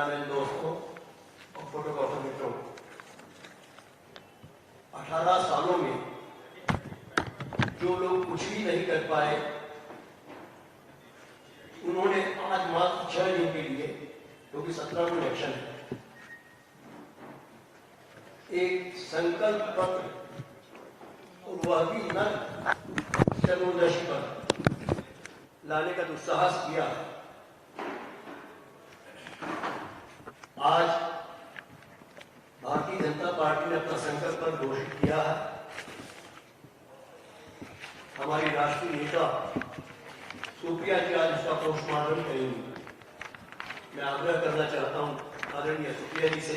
Cameraman दोस्तों और photographer मित्रों, 18 सालों में जो लोग कुछ भी नहीं कर पाए, उन्होंने आज मात्र 6 दिन के लिए, क्योंकि 17 को इलेक्शन है, एक संकल्प पत्र और वह भी न चतुर्दशी पर लाने का दुस्साहस किया। आज भारतीय जनता पार्टी ने अपना संकल्प पत्र घोषित किया है। हमारी राष्ट्रीय नेता सुप्रिया जी आज इसका पोस्टमार्टम करेंगी। मैं आग्रह करना चाहता हूं आदरणीय सुप्रिया जी से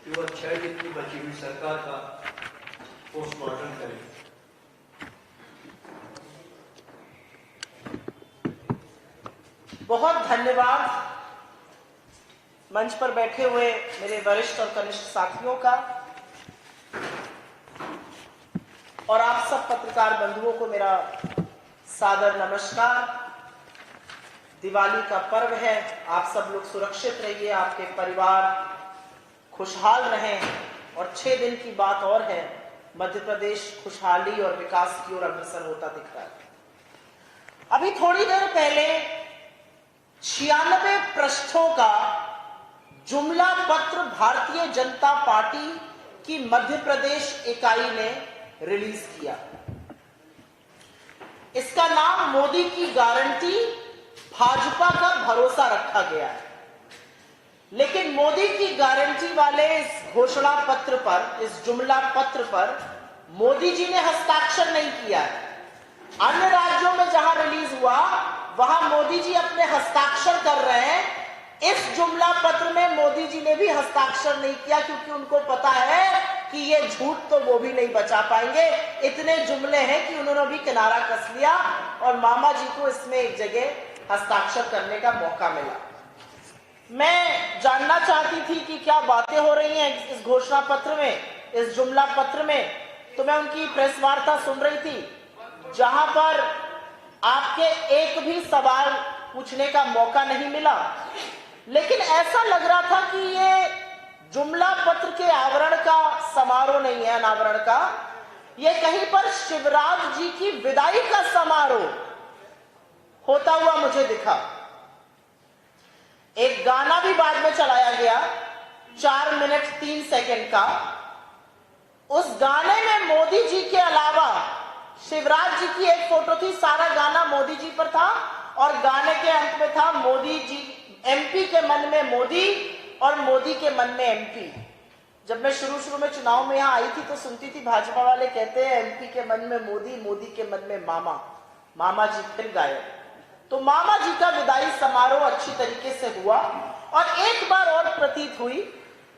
कि वह 6 दिन की बची हुई सरकार का पोस्टमार्टम करें। बहुत धन्यवाद मंच पर बैठे हुए मेरे वरिष्ठ और कनिष्ठ साथियों का, और आप सब पत्रकार बंधुओं को मेरा सादर नमस्कार। दिवाली का पर्व है, आप सब लोग सुरक्षित रहिए, आपके परिवार खुशहाल रहें। और 6 दिन की बात और है, मध्य प्रदेश खुशहाली और विकास की ओर अग्रसर होता दिख रहा है। अभी थोड़ी देर पहले 96 पृष्ठों का जुमला पत्र भारतीय जनता पार्टी की मध्य प्रदेश इकाई ने रिलीज किया। इसका नाम मोदी की गारंटी, भाजपा का भरोसा रखा गया है। लेकिन मोदी की गारंटी वाले इस घोषणा पत्र पर, इस जुमला पत्र पर मोदी जी ने हस्ताक्षर नहीं किया है। अन्य राज्यों में जहां रिलीज हुआ वहां मोदी जी अपने हस्ताक्षर कर रहे हैं। इस जुमला पत्र में मोदी जी ने भी हस्ताक्षर नहीं किया, क्योंकि उनको पता है कि ये झूठ तो वो भी नहीं बचा पाएंगे। इतने जुमले हैं कि उन्होंने भी किनारा कस लिया और मामा जी को इसमें एक जगह हस्ताक्षर करने का मौका मिला। मैं जानना चाहती थी कि क्या बातें हो रही हैं इस घोषणा पत्र में, इस जुमला पत्र में। तो मैं उनकी प्रेस वार्ता सुन रही थी, जहां पर आपके एक भी सवाल पूछने का मौका नहीं मिला। लेकिन ऐसा लग रहा था कि ये जुमला पत्र के आवरण का समारोह नहीं है, अनावरण का, ये कहीं पर शिवराज जी की विदाई का समारोह होता हुआ मुझे दिखा। एक गाना भी बाद में चलाया गया 4 मिनट 3 सेकंड का। उस गाने में मोदी जी के अलावा शिवराज जी की एक फोटो थी, सारा गाना मोदी जी पर था और गाने के अंत में था मोदी जी, एमपी के मन में मोदी और मोदी के मन में एमपी। जब मैं शुरू में चुनाव में यहां आई थी तो सुनती थी भाजपा वाले कहते हैं एमपी के मन में मोदी, मोदी के मन में मामा, मामा जी फिर गायब। तो मामा जी का विदाई समारोह अच्छी तरीके से हुआ। और एक बार और प्रतीत हुई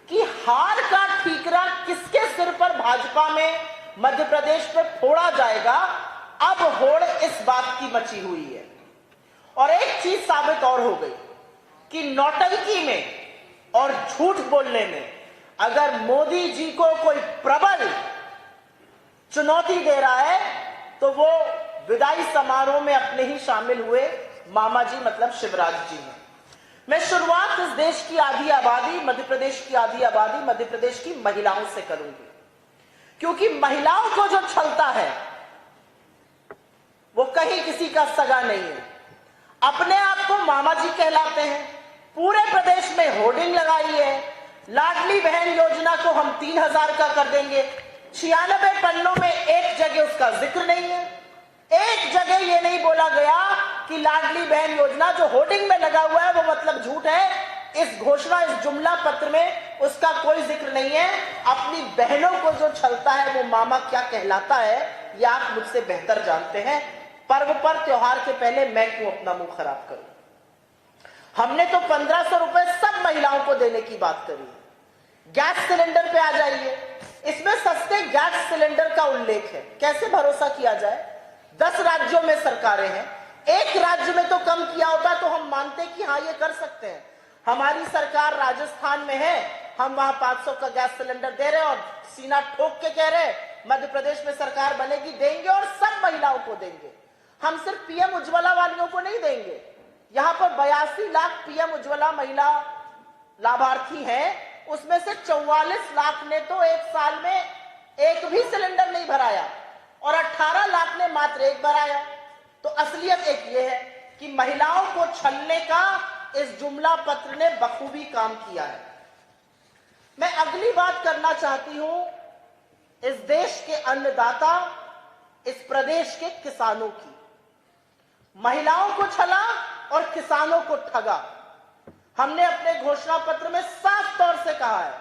कि हार का ठीकरा किसके सिर पर भाजपा में मध्य प्रदेश पर फोड़ा जाएगा, अब होड़ इस बात की मची हुई है। और एक चीज साबित और हो गई कि नौटंकी में और झूठ बोलने में अगर मोदी जी को कोई प्रबल चुनौती दे रहा है तो वो विदाई समारोह में अपने ही शामिल हुए मामा जी मतलब शिवराज जी हैं। मैं शुरुआत इस देश की आधी आबादी, मध्य प्रदेश की आधी आबादी, मध्य प्रदेश की महिलाओं से करूंगी, क्योंकि महिलाओं को जो छलता है वो कहीं किसी का सगा नहीं है। अपने आप को मामा जी कहलाते हैं, पूरे प्रदेश में होर्डिंग लगाई है, लाडली बहन योजना को हम 3000 का कर देंगे। 96 पन्नों में एक जगह उसका जिक्र नहीं है। एक जगह ये नहीं बोला गया कि लाडली बहन योजना जो होर्डिंग में लगा हुआ है वो मतलब झूठ है। इस घोषणा, इस जुमला पत्र में उसका कोई जिक्र नहीं है। अपनी बहनों को जो छलता है वो मामा क्या कहलाता है ये आप मुझसे बेहतर जानते हैं। पर्व पर, त्योहार के पहले मैं क्यों अपना मुंह खराब करूं। हमने तो 1500 रुपए सब महिलाओं को देने की बात करी है। गैस सिलेंडर पे आ जाइए, इसमें सस्ते गैस सिलेंडर का उल्लेख है। कैसे भरोसा किया जाए? 10 राज्यों में सरकारें हैं, एक राज्य में तो कम किया होता तो हम मानते कि हाँ ये कर सकते हैं। हमारी सरकार राजस्थान में है, हम वहां 500 का गैस सिलेंडर दे रहे हैं और सीना ठोक के कह रहे हैं मध्य प्रदेश में सरकार बनेगी, देंगे और सब महिलाओं को देंगे। हम सिर्फ पीएम उज्ज्वला वालियों को नहीं देंगे। यहां पर 82 लाख पीएम उज्ज्वला महिला लाभार्थी हैं, उसमें से 44 लाख ने तो एक साल में एक भी सिलेंडर नहीं भराया और 18 लाख ने मात्र एक भराया। तो असलियत एक ये है कि महिलाओं को छलने का इस जुमला पत्र ने बखूबी काम किया है। मैं अगली बात करना चाहती हूं इस देश के अन्नदाता, इस प्रदेश के किसानों की। महिलाओं को छला और किसानों को ठगा। हमने अपने घोषणा पत्र में साफ तौर से कहा है,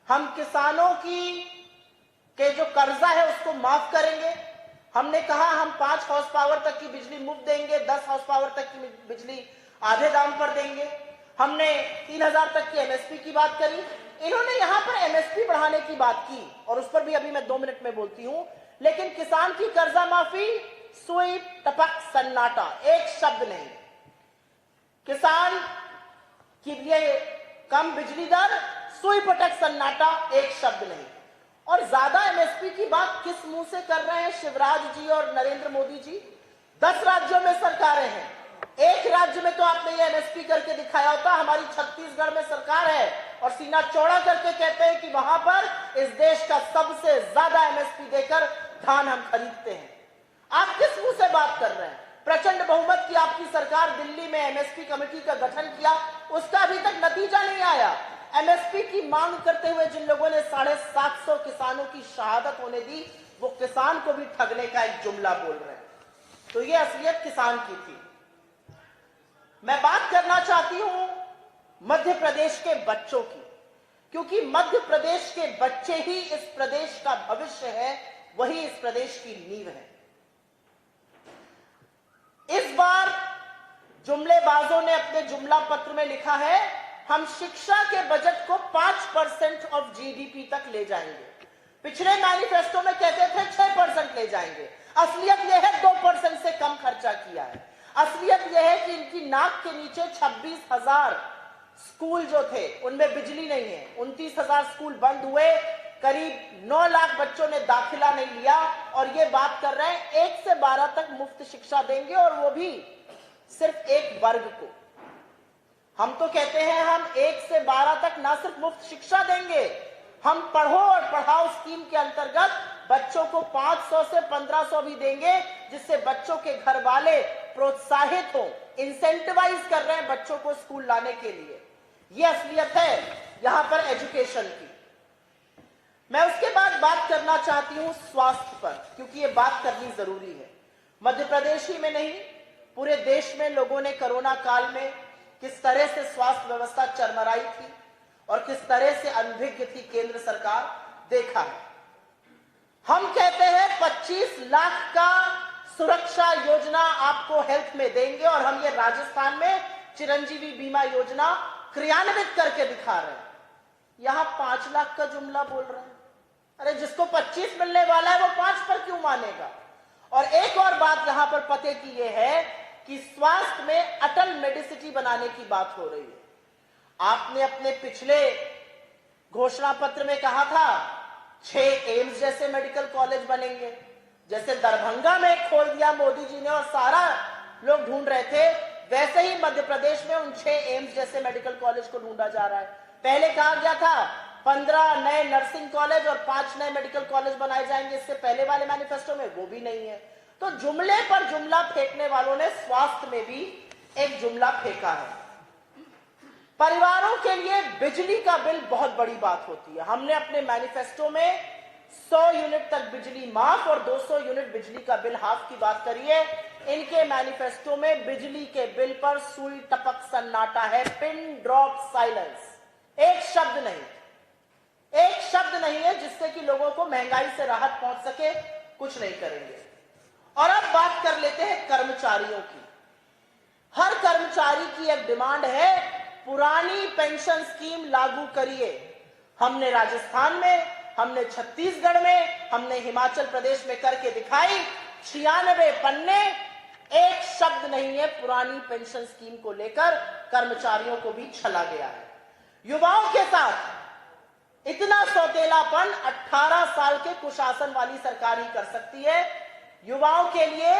हम किसानों के जो कर्जा है उसको माफ करेंगे। हमने कहा हम 5 हॉर्स पावर तक की बिजली मुफ्त देंगे, 10 हॉर्स पावर तक की बिजली आधे दाम पर देंगे। हमने 3000 तक की एमएसपी की बात करी। इन्होंने यहां पर एमएसपी बढ़ाने की बात की और उस पर भी अभी मैं 2 मिनट में बोलती हूं। लेकिन किसान की कर्जा माफी, सुई टपक सन्नाटा, एक शब्द नहीं। किसान के लिए कम बिजली दर, सुई पटक सन्नाटा, एक शब्द नहीं। और ज्यादा एमएसपी की बात किस मुंह से कर रहे हैं शिवराज जी और नरेंद्र मोदी जी? 10 राज्यों में सरकारें हैं, एक राज्य में तो आपने ये एमएसपी करके दिखाया होता। हमारी छत्तीसगढ़ में सरकार है और सीना चौड़ा करके कहते हैं कि वहां पर इस देश का सबसे ज्यादा एमएसपी देकर धान हम खरीदते हैं। आप किस मुंह से बात कर रहे हैं? प्रचंड बहुमत की आपकी सरकार, दिल्ली में एमएसपी कमेटी का गठन किया, उसका अभी तक नतीजा नहीं आया। एमएसपी की मांग करते हुए जिन लोगों ने 750 किसानों की शहादत होने दी, वो किसान को भी ठगने का एक जुमला बोल रहे हैं। तो ये असलियत किसान की थी। मैं बात करना चाहती हूं मध्य प्रदेश के बच्चों की, क्योंकि मध्य प्रदेश के बच्चे ही इस प्रदेश का भविष्य है, वही इस प्रदेश की नींव है। इस बार जुमलेबाजों ने अपने जुमला पत्र में लिखा है, हम शिक्षा के बजट को 5% ऑफ जीडीपी तक ले जाएंगे। पिछले मैनिफेस्टो में कहते थे 6% ले जाएंगे। असलियत यह है 2% से कम खर्चा किया है। असलियत यह है कि इनकी नाक के नीचे 26,000 स्कूल जो थे उनमें बिजली नहीं है। 29,000 स्कूल बंद हुए, करीब 9 लाख बच्चों ने दाखिला नहीं लिया और ये बात कर रहे हैं 1 से 12 तक मुफ्त शिक्षा देंगे, और वो भी सिर्फ एक वर्ग को। हम तो कहते हैं हम 1 से 12 तक ना सिर्फ मुफ्त शिक्षा देंगे, हम पढ़ो और पढ़ाओ स्कीम के अंतर्गत बच्चों को 500 से 1500 भी देंगे, जिससे बच्चों के घर वाले प्रोत्साहित हो, इंसेंटिवाइज कर रहे हैं बच्चों को स्कूल लाने के लिए। यह असलियत है यहां पर एजुकेशन की। मैं उसके बाद बात करना चाहती हूं स्वास्थ्य पर, क्योंकि यह बात करनी जरूरी है। मध्य प्रदेश ही में नहीं, पूरे देश में लोगों ने कोरोना काल में किस तरह से स्वास्थ्य व्यवस्था चरमराई थी और किस तरह से अनभिज्ञ थी केंद्र सरकार, देखा है। हम कहते हैं 25 लाख का सुरक्षा योजना आपको हेल्थ में देंगे, और हम ये राजस्थान में चिरंजीवी बीमा योजना क्रियान्वित करके दिखा रहे हैं। यहां 5 लाख का जुमला बोल रहे हैं। अरे जिसको 25 मिलने वाला है वो 5 पर क्यों मानेगा? और एक और बात यहां पर पते की ये है कि स्वास्थ्य में अटल मेडिसिटी बनाने की बात हो रही है। आपने अपने पिछले घोषणा पत्र में कहा था 6 एम्स जैसे मेडिकल कॉलेज बनेंगे, जैसे दरभंगा में खोल दिया मोदी जी ने और सारा लोग ढूंढ रहे थे, वैसे ही मध्य प्रदेश में उन 6 एम्स जैसे मेडिकल कॉलेज को ढूंढा जा रहा है। पहले कहा गया था 15 नए नर्सिंग कॉलेज और 5 नए मेडिकल कॉलेज बनाए जाएंगे, इससे पहले वाले मैनिफेस्टो में वो भी नहीं है। तो जुमले पर जुमला फेंकने वालों ने स्वास्थ्य में भी एक जुमला फेंका है। परिवारों के लिए बिजली का बिल बहुत बड़ी बात होती है। हमने अपने मैनिफेस्टो में 100 यूनिट तक बिजली माफ और 200 यूनिट बिजली का बिल हाफ की बात करी है। इनके मैनिफेस्टो में बिजली के बिल पर सुई टपक सन्नाटा है, पिन ड्रॉप साइलेंस। एक शब्द नहीं, एक शब्द नहीं है जिससे कि लोगों को महंगाई से राहत पहुंच सके, कुछ नहीं करेंगे। और अब बात कर लेते हैं कर्मचारियों की। हर कर्मचारी की एक डिमांड है, पुरानी पेंशन स्कीम लागू करिए। हमने राजस्थान में, हमने छत्तीसगढ़ में, हमने हिमाचल प्रदेश में करके दिखाई। 96 पन्ने, एक शब्द नहीं है पुरानी पेंशन स्कीम को लेकर। कर्मचारियों को भी छला गया है। युवाओं के साथ इतना सौतेलापन 18 साल के कुशासन वाली सरकार ही कर सकती है। युवाओं के लिए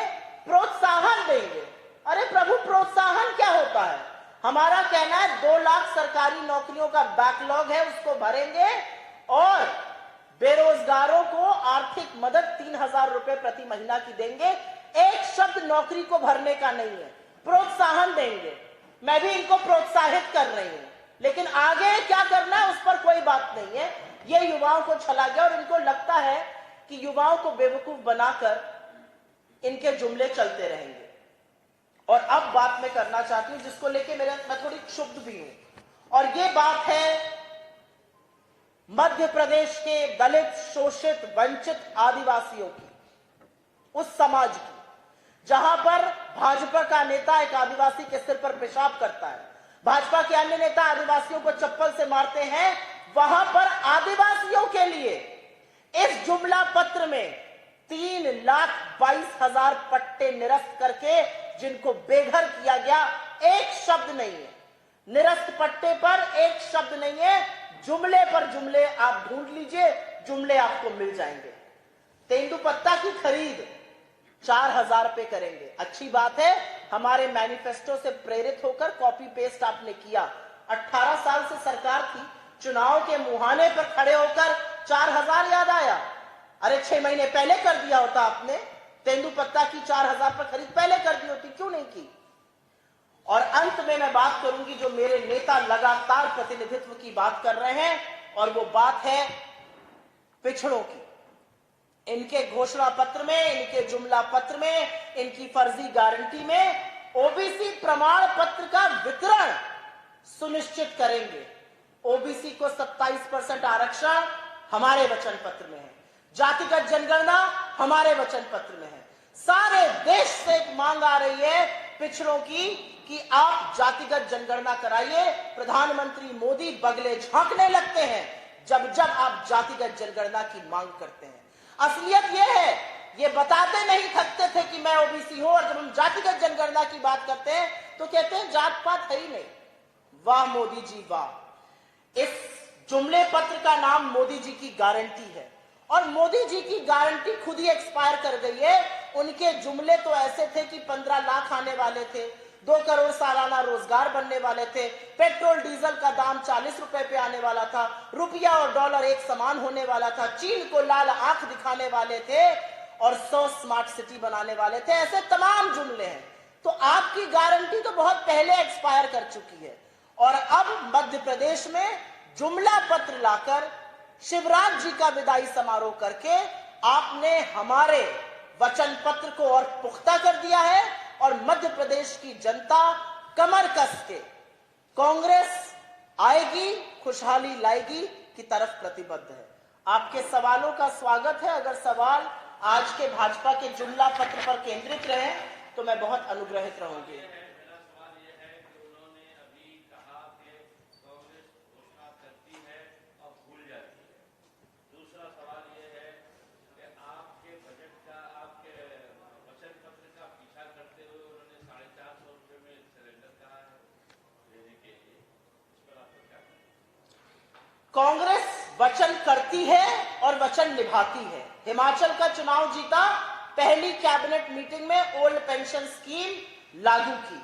प्रोत्साहन देंगे। अरे प्रभु, प्रोत्साहन क्या होता है? हमारा कहना है 2 लाख सरकारी नौकरियों का बैकलॉग है, उसको भरेंगे और बेरोजगारों को आर्थिक मदद 3,000 रुपए प्रति महीना की देंगे। एक शब्द नौकरी को भरने का नहीं है, प्रोत्साहन देंगे। मैं भी इनको प्रोत्साहित कर रही हूं, लेकिन आगे क्या करना है उस पर कोई बात नहीं है। ये युवाओं को छला गया और इनको लगता है कि युवाओं को बेवकूफ बनाकर इनके जुमले चलते रहेंगे। और अब बात मैं करना चाहती हूं जिसको लेके मैं थोड़ी क्षुब्ध भी हूं, और ये बात है मध्य प्रदेश के दलित, शोषित, वंचित आदिवासियों की, उस समाज की जहां पर भाजपा का नेता एक आदिवासी के सिर पर पेशाब करता है, भाजपा के अन्य नेता आदिवासियों को चप्पल से मारते हैं। वहां पर आदिवासियों के लिए इस जुमला पत्र में 3,22,000 पट्टे निरस्त करके जिनको बेघर किया गया, एक शब्द नहीं है। निरस्त पट्टे पर एक शब्द नहीं है। जुमले पर जुमले आप ढूंढ लीजिए, जुमले आपको मिल जाएंगे। तेंदुपत्ता की खरीद 4,000 पे करेंगे, अच्छी बात है। हमारे मैनिफेस्टो से प्रेरित होकर कॉपी पेस्ट आपने किया। 18 साल से सरकार थी, चुनाव के मुहाने पर खड़े होकर 4,000 याद आया। अरे 6 महीने पहले कर दिया होता आपने। तेंदुपत्ता की 4,000 पर खरीद पहले कर दी होती, क्यों नहीं की? और अंत में मैं बात करूंगी जो मेरे नेता लगातार प्रतिनिधित्व की बात कर रहे हैं, और वो बात है पिछड़ों की। इनके घोषणा पत्र में, इनके जुमला पत्र में, इनकी फर्जी गारंटी में ओबीसी प्रमाण पत्र का वितरण सुनिश्चित करेंगे। ओबीसी को 27% आरक्षण हमारे वचन पत्र में है, जातिगत जनगणना हमारे वचन पत्र में है। सारे देश से एक मांग आ रही है पिछड़ों की कि आप जातिगत जनगणना कराइए। प्रधानमंत्री मोदी बगले झांकने लगते हैं जब जब आप जातिगत जनगणना की मांग करते हैं। असलियत यह है, ये बताते नहीं थकते थे कि मैं ओबीसी हूं, और जब हम जातिगत जनगणना की बात करते हैं तो कहते हैं जात पात है ही नहीं। वाह मोदी जी वाह। इस जुमले पत्र का नाम मोदी जी की गारंटी है, और मोदी जी की गारंटी खुद ही एक्सपायर कर गई है। उनके जुमले तो ऐसे थे कि 15 लाख आने वाले थे, 2 करोड़ सालाना रोजगार बनने वाले थे, पेट्रोल डीजल का दाम 40 रुपए पे आने वाला था, रुपया और डॉलर एक समान होने वाला था, चीन को लाल आंख दिखाने वाले थे, और 100 स्मार्ट सिटी बनाने वाले थे। ऐसे तमाम जुमले हैं। तो आपकी गारंटी तो बहुत पहले एक्सपायर कर चुकी है, और अब मध्य प्रदेश में जुमला पत्र लाकर शिवराज जी का विदाई समारोह करके आपने हमारे वचन पत्र को और पुख्ता कर दिया है, और मध्य प्रदेश की जनता कमर कस के कांग्रेस आएगी, खुशहाली लाएगी की तरफ प्रतिबद्ध है। आपके सवालों का स्वागत है। अगर सवाल आज के भाजपा के जुमला पत्र पर केंद्रित रहे तो मैं बहुत अनुग्रहित रहूंगी। कांग्रेस वचन करती है और वचन निभाती है। हिमाचल का चुनाव जीता, पहली कैबिनेट मीटिंग में ओल्ड पेंशन स्कीम लागू की।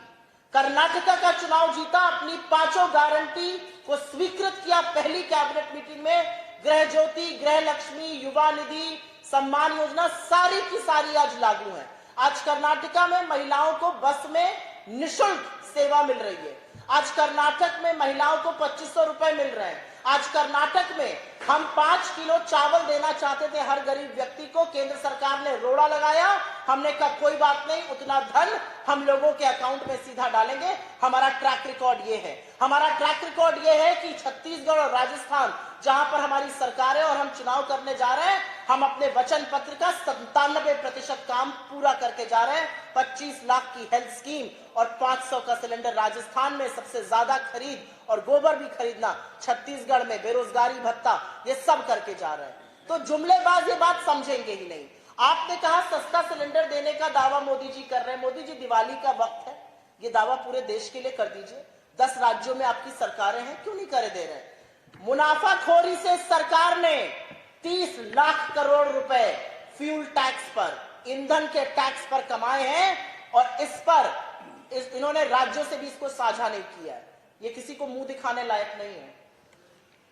कर्नाटका का चुनाव जीता, अपनी 5 गारंटी को स्वीकृत किया पहली कैबिनेट मीटिंग में। गृह ज्योति, गृह लक्ष्मी, युवा निधि, सम्मान योजना सारी की सारी आज लागू है। आज कर्नाटका में महिलाओं को बस में निःशुल्क सेवा मिल रही है। आज कर्नाटक में महिलाओं को 2500 रुपए मिल रहे हैं। आज कर्नाटक में हम 5 किलो चावल देना चाहते थे हर गरीब व्यक्ति को, केंद्र सरकार ने रोड़ा लगाया। हमने कहा कोई बात नहीं, उतना धन हम लोगों के अकाउंट में सीधा डालेंगे। हमारा ट्रैक रिकॉर्ड ये है। हमारा ट्रैक रिकॉर्ड ये है कि छत्तीसगढ़ और राजस्थान जहां पर हमारी सरकार है और हम चुनाव करने जा रहे हैं, हम अपने वचन पत्र का 97% काम पूरा करके जा रहे हैं। 25 लाख की हेल्थ स्कीम और 500 का सिलेंडर राजस्थान में सबसे ज्यादा खरीद, और गोबर भी खरीदना छत्तीसगढ़ में, बेरोजगारी भत्ता, ये सब करके जा रहे हैं। तो जुमलेबाज ये बात समझेंगे ही नहीं। आपने कहा सस्ता सिलेंडर देने का दावा मोदी जी कर रहे हैं। मोदी जी, दिवाली का वक्त है, ये दावा पूरे देश के लिए कर दीजिए। 10 राज्यों में आपकी सरकारें हैं, क्यों नहीं करे दे रहे? मुनाफाखोरी से सरकार ने 30 लाख करोड़ रुपए फ्यूल टैक्स पर, ईंधन के टैक्स पर कमाए हैं, और इस पर इन्होंने राज्यों से भी इसको साझा नहीं किया है। ये किसी को मुंह दिखाने लायक नहीं है।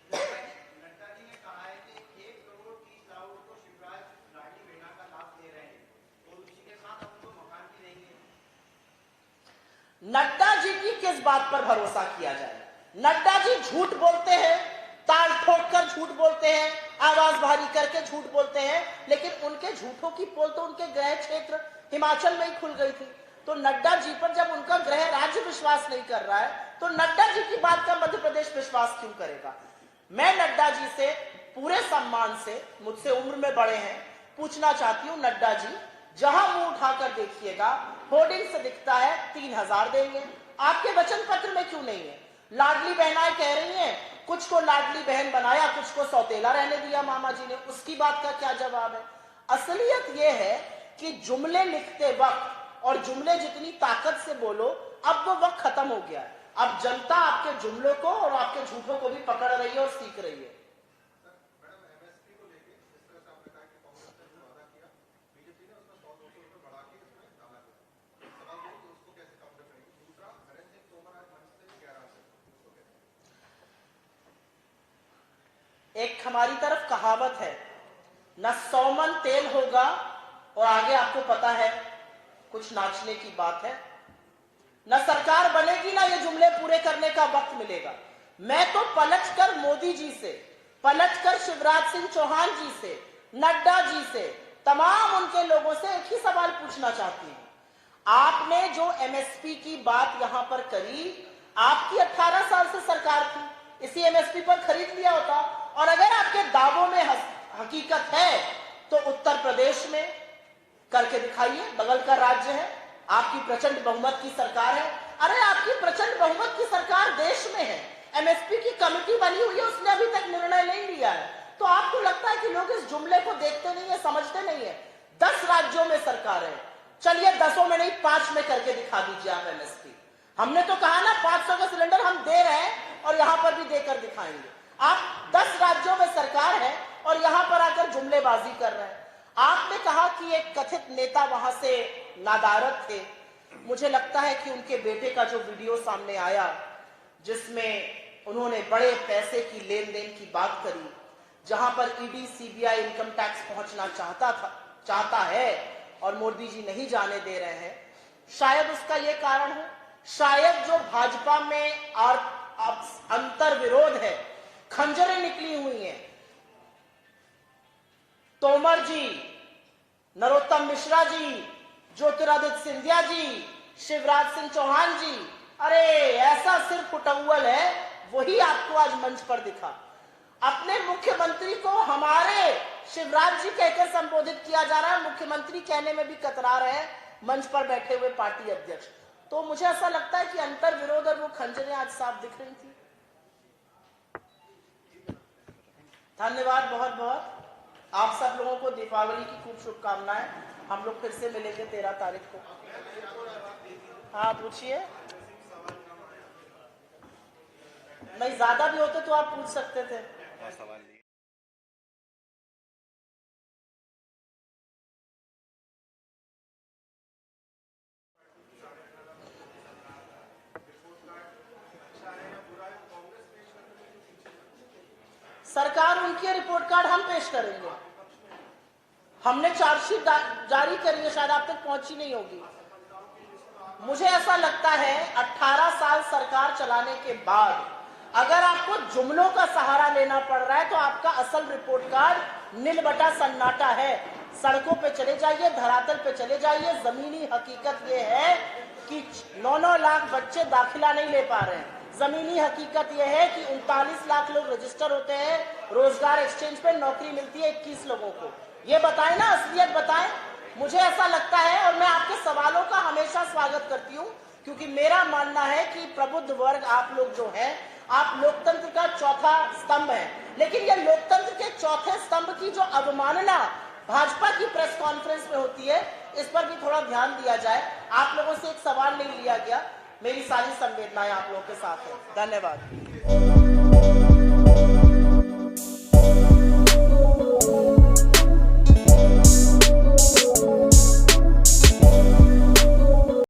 नड्डा जी ने कहा है कि 1 करोड़ 30 लाख को शिवराज लाडली बहना का लाभ दे रहे हैं और उसी के साथ उनको मकान भी देंगे। नड्डा जी की किस बात पर भरोसा किया जाए? नड्डा जी झूठ बोलते हैं, ताल ठोक कर झूठ बोलते हैं, आवाज भारी करके झूठ बोलते हैं, लेकिन उनके झूठों की पोल तो उनके गृह क्षेत्र हिमाचल में ही खुल गई थी। तो नड्डा जी पर जब उनका गृह राज्य विश्वास नहीं कर रहा है, तो नड्डा जी की बात का मध्य प्रदेश विश्वास क्यों करेगा? मैं नड्डा जी से पूरे सम्मान से, मुझसे उम्र में बड़े हैं, पूछना चाहती हूं, नड्डा जी जहां मुंह उठाकर देखिएगा होर्डिंग से दिखता है 3000 देंगे, आपके वचन पत्र में क्यों नहीं है? लाडली बहनाएं कह रही हैं, कुछ को लाडली बहन बनाया, कुछ को सौतेला रहने दिया मामा जी ने, उसकी बात का क्या जवाब है? असलियत यह है कि जुमले लिखते वक्त और जुमले जितनी ताकत से बोलो, अब वो वक्त खत्म हो गया है। अब जनता आपके जुमलों को और आपके झूठों को भी पकड़ रही है और सीख रही है। एक हमारी तरफ कहावत है, न 100 मन तेल होगा और आगे आपको पता है कुछ नाचने की बात है, न सरकार बनेगी ना ये जुमले पूरे करने का वक्त मिलेगा। मैं तो पलटकर मोदी जी से, पलटकर शिवराज सिंह चौहान जी से, नड्डा जी से, तमाम उनके लोगों से एक ही सवाल पूछना चाहती हूं। आपने जो एमएसपी की बात यहां पर करी, आपकी 18 साल से सरकार थी, इसी एमएसपी पर खरीद लिया होता। और अगर आपके दावों में हकीकत है तो उत्तर प्रदेश में करके दिखाइए, बगल का राज्य है, आपकी प्रचंड बहुमत की सरकार है। अरे आपकी प्रचंड बहुमत की सरकार देश में है, एमएसपी की कमेटी बनी हुई है, उसने अभी तक निर्णय नहीं लिया है। तो आपको लगता है कि लोग इस जुमले को देखते नहीं है, समझते नहीं है? 10 राज्यों में सरकार है, चलिए 10 में नहीं 5 में करके दिखा दीजिए आप एमएसपी। हमने तो कहा ना 500 का सिलेंडर हम दे रहे हैं और यहां पर भी देकर दिखाएंगे। आप 10 राज्यों में सरकार है और यहां पर आकर जुमलेबाजी कर रहे हैं। आपने कहा कि एक कथित नेता वहां से नादारत थे। मुझे लगता है कि उनके बेटे का जो वीडियो सामने आया, जिसमें उन्होंने बड़े पैसे की लेन देन की बात करी, जहां पर ईडी सीबीआई इनकम टैक्स पहुंचना चाहता है और मोदी जी नहीं जाने दे रहे हैं, शायद उसका यह कारण हो। शायद जो भाजपा में अंतर विरोध है, खंजरें निकली हुई हैं। तोमर जी, नरोत्तम मिश्रा जी, ज्योतिरादित्य सिंधिया जी, शिवराज सिंह चौहान जी, अरे ऐसा सिर्फ उटंगल है, वही आपको आज मंच पर दिखा। अपने मुख्यमंत्री को हमारे शिवराज जी कहकर संबोधित किया जा रहा है, मुख्यमंत्री कहने में भी कतरा रहे हैं मंच पर बैठे हुए पार्टी अध्यक्ष। तो मुझे ऐसा लगता है कि अंतर विरोध और वो खंजरें आज साफ दिख रही थी। धन्यवाद बहुत बहुत। आप सब लोगों को दीपावली की खूब शुभकामनाएं। हम लोग फिर से मिलेंगे 13 तारीख को। हाँ पूछिए, नहीं ज्यादा भी होते तो आप पूछ सकते थे। सरकार उनकी रिपोर्ट कार्ड हम पेश करेंगे। हमने चार्जशीट जारी करी है, शायद आप तक पहुंची नहीं होगी। मुझे ऐसा लगता है 18 साल सरकार चलाने के बाद अगर आपको जुमलों का सहारा लेना पड़ रहा है तो आपका असल रिपोर्ट कार्ड नील बटा सन्नाटा है। सड़कों पे चले जाइए, धरातल पे चले जाइए, जमीनी हकीकत ये है कि 9-9 लाख बच्चे दाखिला नहीं ले पा रहे हैं। जमीनी हकीकत यह है कि 39 लाख लोग रजिस्टर होते हैं, रोजगार एक्सचेंज पे नौकरी मिलती है 21 लोगों को। ये बताएं ना, असलियत बताएं। मुझे ऐसा लगता है और मैं आपके सवालों का हमेशा स्वागत करती हूं, क्योंकि मेरा मानना है कि प्रबुद्ध वर्ग आप लोग जो हैं, आप लोकतंत्र का चौथा स्तंभ है। लेकिन ये लोकतंत्र के चौथे स्तंभ की जो अवमानना भाजपा की प्रेस कॉन्फ्रेंस में होती है, इस पर भी थोड़ा ध्यान दिया जाए। आप लोगों से एक सवाल नहीं लिया गया, मेरी सारी संवेदनाएं आप लोगों के साथ है। धन्यवाद।